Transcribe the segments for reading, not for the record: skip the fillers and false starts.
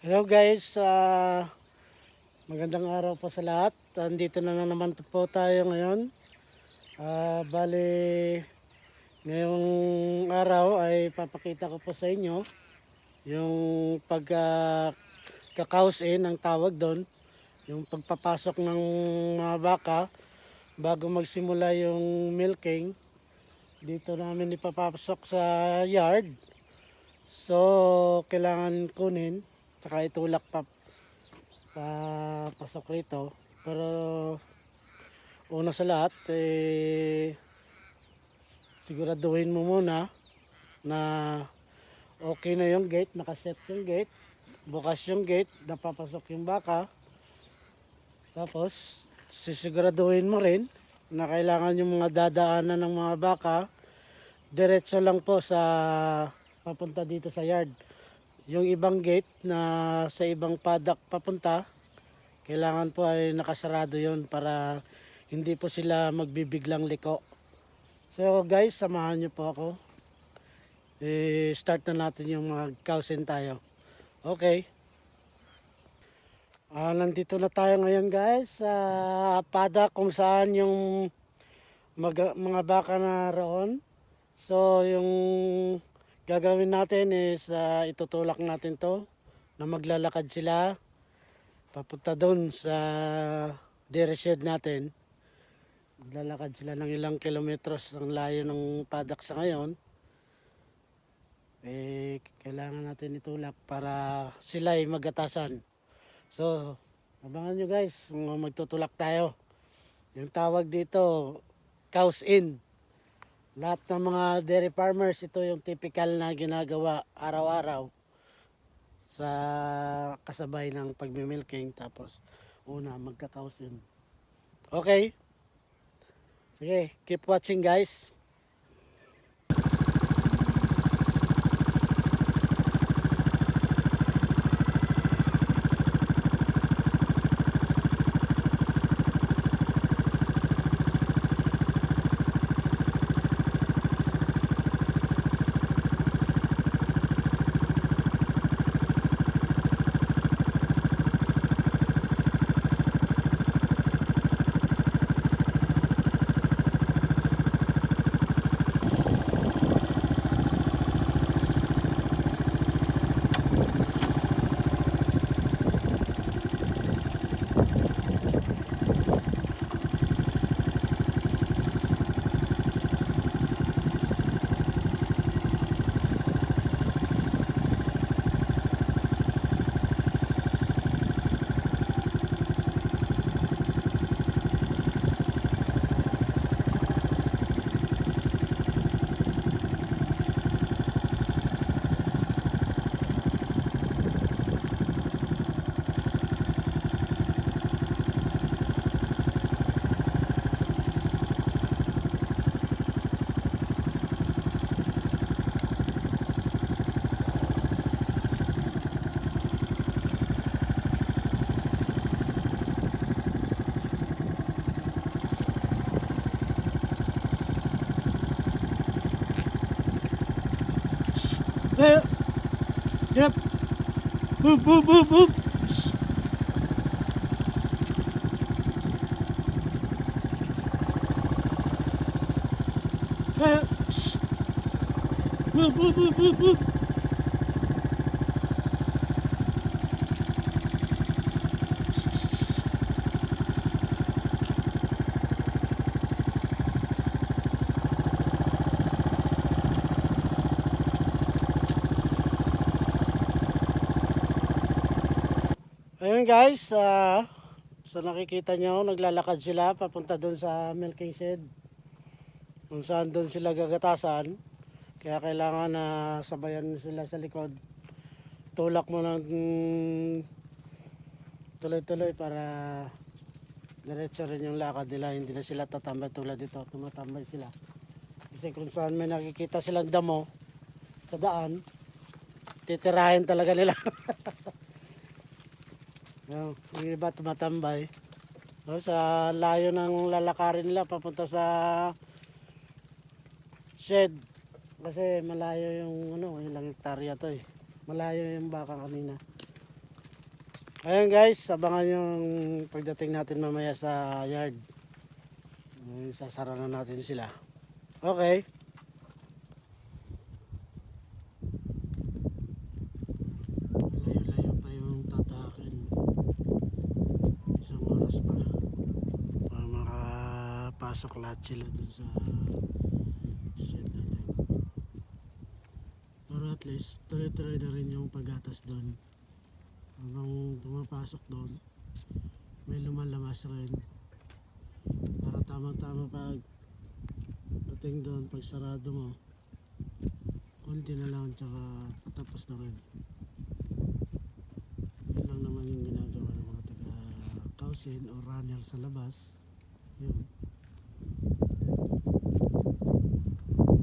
Hello guys, magandang araw po sa lahat. Andito na naman po tayo ngayon. Bali, ngayong araw ay papakita ko po sa inyo yung pagka-house in ang tawag doon. Yung pagpapasok ng mga baka bago magsimula yung milking. Dito namin ipapasok sa yard. So, kailangan kunin, tsaka itulak papasok rito. Pero una sa lahat siguraduhin mo muna na okay na yung gate, nakaset yung gate, bukas yung gate, napapasok yung baka. Tapos sisiguraduhin mo rin na kailangan yung mga dadaanan ng mga baka diretso lang po sa papunta dito sa yard. Yung ibang gate na sa ibang paddock papunta, kailangan po ay nakasarado yon para hindi po sila magbibiglang liko. So guys, samahan nyo po ako. Start na natin yung mag-cowsin tayo. Okay. Nandito na tayo ngayon guys sa paddock kung saan yung mga baka na roon. So yung gagawin natin is itutulak natin to na maglalakad sila papunta doon sa dairy shed natin. Maglalakad sila ng ilang kilometros ang layo ng paddock sa ngayon. Kailangan natin itulak para sila ay magatasan. So, abangan nyo guys, magtutulak tayo. Yung tawag dito, cows in. Lahat ng mga dairy farmers, ito yung typical na ginagawa araw-araw sa kasabay ng pagmimilking. Tapos una magka-cows in. Okay, sige, keep watching guys. Yep. Move, move, move, move. Move, move, move, move, move. Ayun guys, so nakikita nyo, naglalakad sila papunta doon sa milking shed. Kung saan doon sila gagatasan. Kaya kailangan na sabayan sila sa likod. Tulak mo ng tuloy-tuloy para diretso rin yung lakad nila. Hindi na sila tatambay tulad dito. Tumatambay sila. Kasi kung saan may nakikita silang damo sa daan, titirahin talaga nila. Yung iba tumatambay. So, sa layo ng lalakarin nila papunta sa shed. Kasi malayo yung ilang hektarya to eh. Malayo yung baka kanina. Ayan guys, abangan yung pagdating natin mamaya sa yard. Sasara na natin sila. Okay. Layo-layo pa yung tatakin. Isang oras pa. Para makapasok lahat sila dun sa shed natin. Para at least tuloy-tuloy na rin yung paggatas dun. Habang tumapasok doon, may lumalabas rin. Para tamang-tama pag dating doon, pag sarado mo, konti na lang tsaka patapos na rin. Yun lang naman yung ginagawa ng mga taga-kausin o runner sa labas. Yun.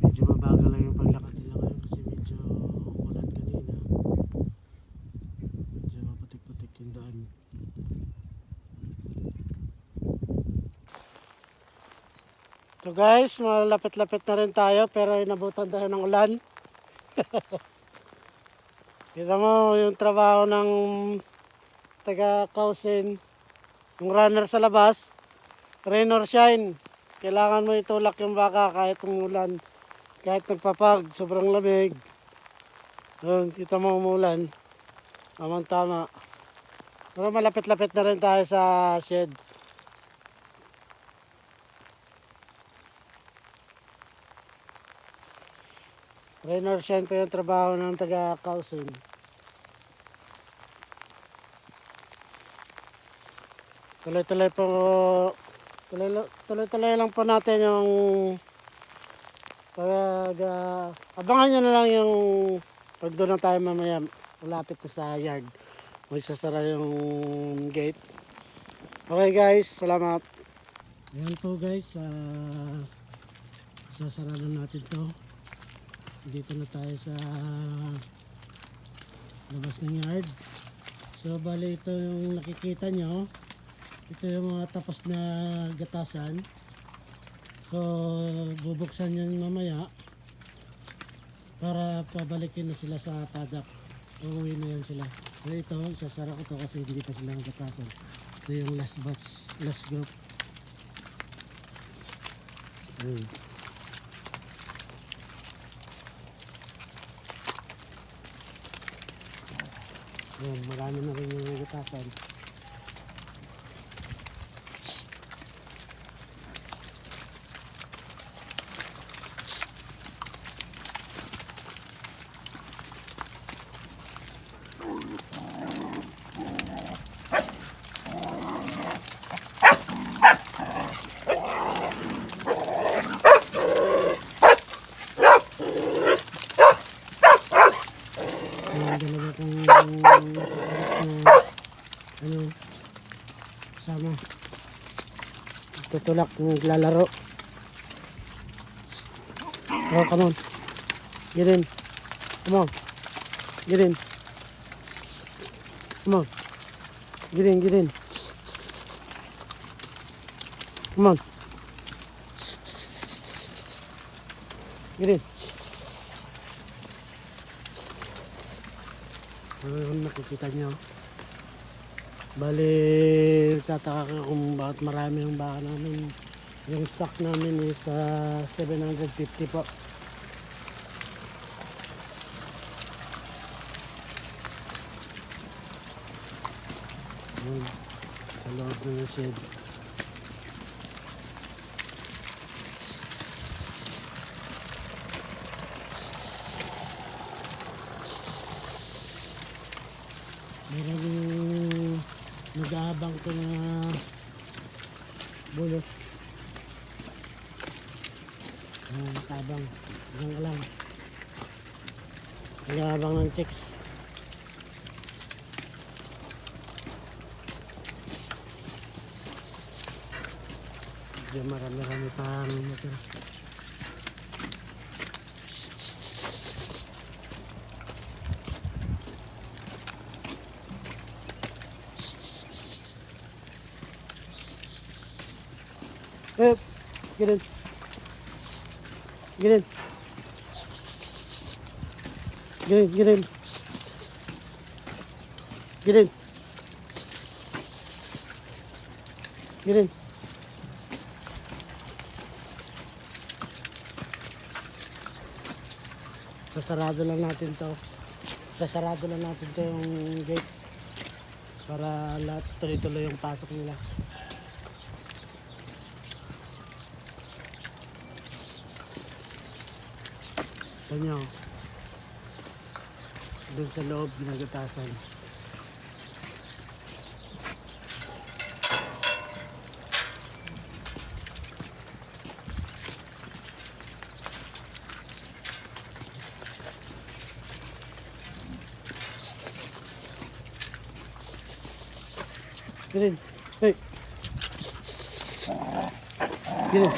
Medyo mabagal lang yung paglakad nila ngayon kasi medyo umulan kanina. Medyo maputik-putik yung daan. So guys, malapit-lapit na rin tayo pero inabutan tayo ng ulan. Kita mo yung trabaho ng taga-kausin, yung runner sa labas, rain or shine. Kailangan mo itulak yung baka kahit umulan, kahit nagpapag, sobrang lamig. Yun, kita mo umulan. Tamang-tama. Pero malapit-lapit na rin tayo sa shed. Rain or shine pa yung trabaho ng taga-kausin. Tuloy-tuloy lang po natin yung abangan nyo na lang yung pag doon na tayo mamaya malapit na sa yard. May sasara yung gate. Okay guys, salamat. Ayan po guys, sasara na natin to. Dito na tayo sa labas ng yard. So bali ito yung nakikita nyo, ito yung mga tapos na gatasan. So bubuksan yan mamaya para pabalikin na sila sa paddock. Uuwi na yan sila. So ito, sasara ko to kasi hindi pa sila gatasan. Ito yung last batch, last group. Ayan, marami na rin yung gatasan. Dalawa kong sama tutulak, naglalaro. Oh, come on, get in, come on, get in, come on, get in, get in, come on, get in. Nakikita nyo, bali tataka ka kung bakit marami yung baka namin. Yung stock namin is 750 po. Yun, sa loob ng shed. Meron yung nag-aabang ko na bulos. Nag-aabang. Diyan ka lang. Nag-aabang ng chicks. Diyan marami-rami pang motor. Get in. Get in. Get in. Get in. Get in. Kirin. Sasarado lang natin to. Sasarado lang natin to yung gate. Para lahat tuloy-tuloy yung pasok nila. Ito nyo. Doon sa loob, ginagatasan. Kirin. Hey. Kirin.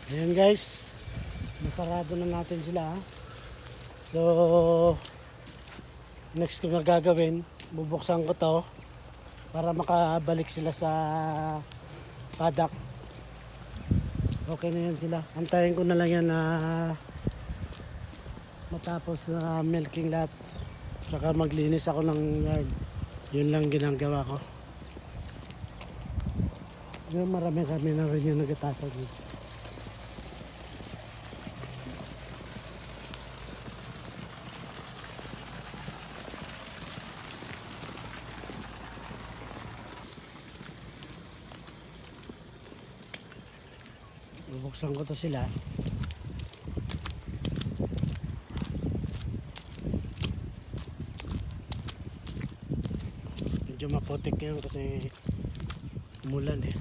Ayan guys, nasarado na natin sila. So next ko na gagawin, bubuksan ko to para makabalik sila sa paddock. Okay na yan sila. Antayin ko na lang yan na matapos na milking lahat, saka maglinis ako ng yard. Yun lang ginagawa ko. Marami na rin yung nagatasan dito. Bubuksan ko to sila. Medyo maputik yan kasi umulan eh.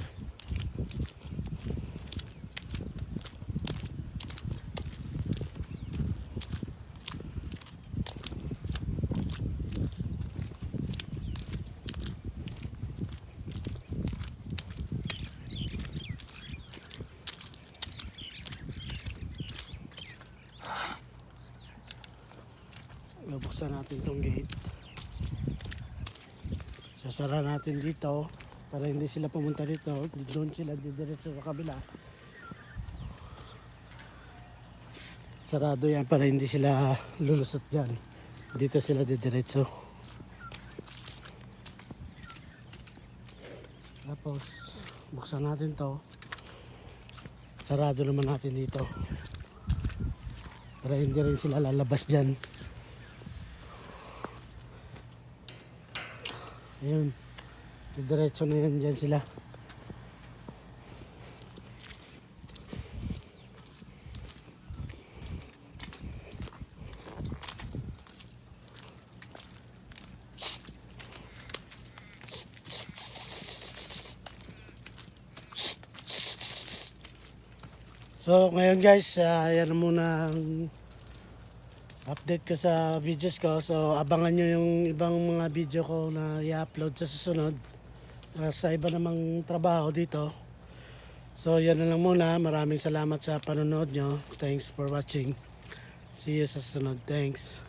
Bubuksan natin tong gate. Sasara natin dito para hindi sila pumunta dito. Doon sila didiretso sa kabila. Sarado yan para hindi sila lulusot dyan. Dito sila didiretso. Tapos buksan natin to. Sarado naman natin dito para hindi rin sila lalabas dyan. Ayun, diretso na yan dyan sila. So ngayon guys, yan na muna ang update ko sa videos ko. So abangan nyo yung ibang mga video ko na i-upload sa susunod sa iba namang trabaho dito. So yan na lang muna. Maraming salamat sa panonood nyo. Thanks for watching. See you sa susunod. Thanks.